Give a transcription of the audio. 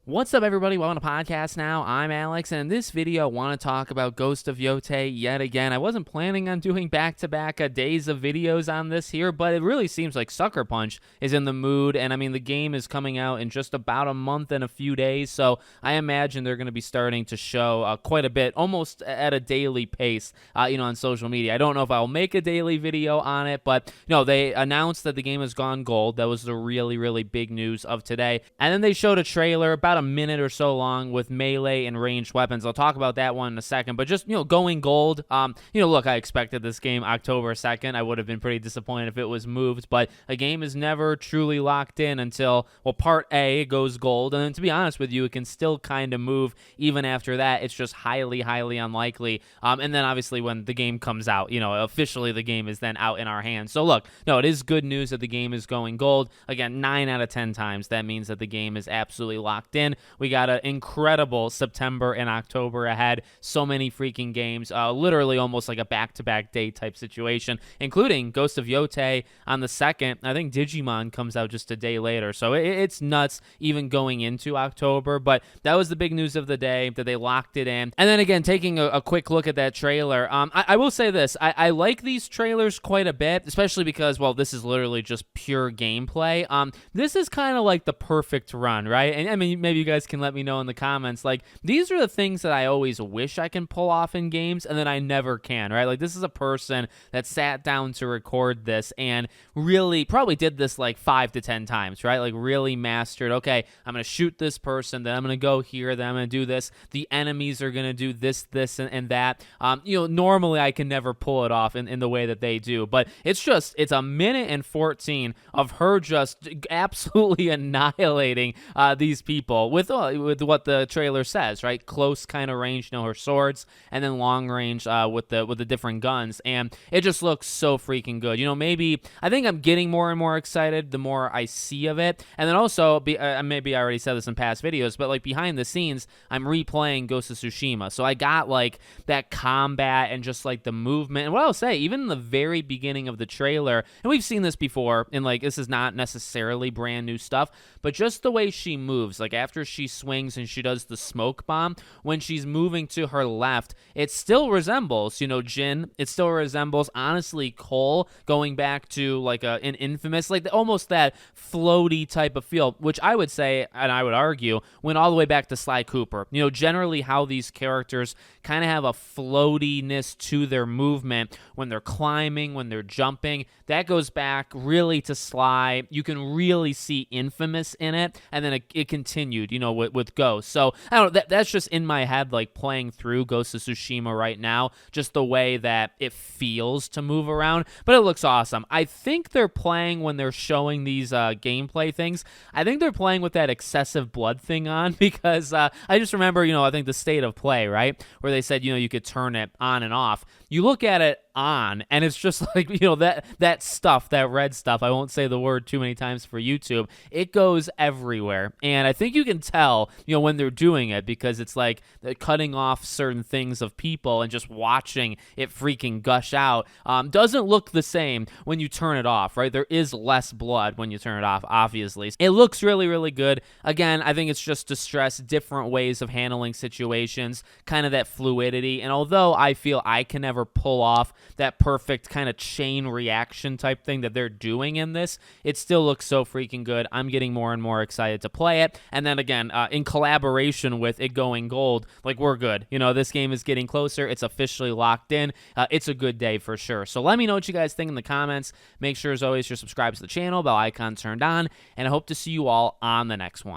What's up, everybody? Welcome to Podcast Now. I'm Alex, and in this video, I want to talk about Ghost of Yotei yet again. I wasn't planning on doing back-to-back days of videos on this here, but it really seems like Sucker Punch is in the mood, and I mean, the game is coming out in just about a month and a few days, so I imagine they're going to be starting to show quite a bit, almost at a daily pace, on social media. I don't know if I'll make a daily video on it, but, they announced that the game has gone gold. That was the really, really big news of today, and then they showed a trailer about a minute or so long with melee and ranged weapons. I'll talk about that one in a second, but just, going gold. Look, I expected this game October 2nd. I would have been pretty disappointed if it was moved, but a game is never truly locked in until, part A goes gold, and then to be honest with you, it can still kind of move even after that. It's just highly, highly unlikely. And then obviously when the game comes out, officially the game is then out in our hands. So look, no, it is good news that the game is going gold. Again, 9 out of 10 times that means that the game is absolutely locked in. We got an incredible September and October ahead. So many freaking games, literally almost like a back-to-back day type situation, including Ghost of Yotei on the 2nd. I think Digimon comes out just a day later. So it's nuts even going into October. But that was the big news of the day, that they locked it in. And then again, taking a quick look at that trailer, I will say this. I like these trailers quite a bit, especially because, this is literally just pure gameplay. This is kind of like the perfect run, right? And I mean, maybe you guys can let me know in the comments, like, these are the things that I always wish I can pull off in games and then I never can, right? Like, this is a person that sat down to record this and really probably did this like 5 to 10 times, right? Like, really mastered, okay, I'm going to shoot this person, then I'm going to go here, then I'm going to do this. The enemies are going to do this, and that. Normally I can never pull it off in the way that they do, but it's a minute and 14 of her just absolutely annihilating these people with what the trailer says, right? Close kind of range, her swords, and then long range with the different guns, and it just looks so freaking good. Maybe I think I'm getting more and more excited the more I see of it, and then also maybe I already said this in past videos, but like behind the scenes, I'm replaying Ghost of Tsushima, so I got like that combat and just like the movement. And what I'll say, even in the very beginning of the trailer, and we've seen this before, and like this is not necessarily brand new stuff, but just the way she moves, like after she swings and she does the smoke bomb, when she's moving to her left, it still resembles, Jin. It still resembles, honestly, Cole, going back to like an Infamous, like almost that floaty type of feel, which I would say, and I would argue, went all the way back to Sly Cooper. Generally how these characters kind of have a floatiness to their movement when they're climbing, when they're jumping. That goes back really to Sly. You can really see Infamous in it, and then it continued, with Ghost. So I don't know, that's just in my head, like playing through Ghost of Tsushima right now, just the way that it feels to move around, but it looks awesome. I think they're playing, when they're showing these gameplay things, I think they're playing with that excessive blood thing on, because I just remember, I think the State of Play, right, where they said, you could turn it on and off. You look at it on, and it's just like, that stuff, that red stuff, I won't say the word too many times for YouTube, it goes everywhere, and I think you can tell, when they're doing it, because it's like they're cutting off certain things of people and just watching it freaking gush out. Doesn't look the same when you turn it off, right? There is less blood when you turn it off, obviously. It looks really, really good. Again, I think it's just to stress different ways of handling situations, kind of that fluidity, and although I feel I can never pull off that perfect kind of chain reaction type thing that they're doing in this, it still looks so freaking good. I'm getting more and more excited to play it, and then again, in collaboration with it going gold, like, we're good. This game is getting closer. It's officially locked in. It's a good day for sure. So let me know what you guys think in the comments. Make sure, as always, you're subscribed to the channel, bell icon turned on, and I hope to see you all on the next one.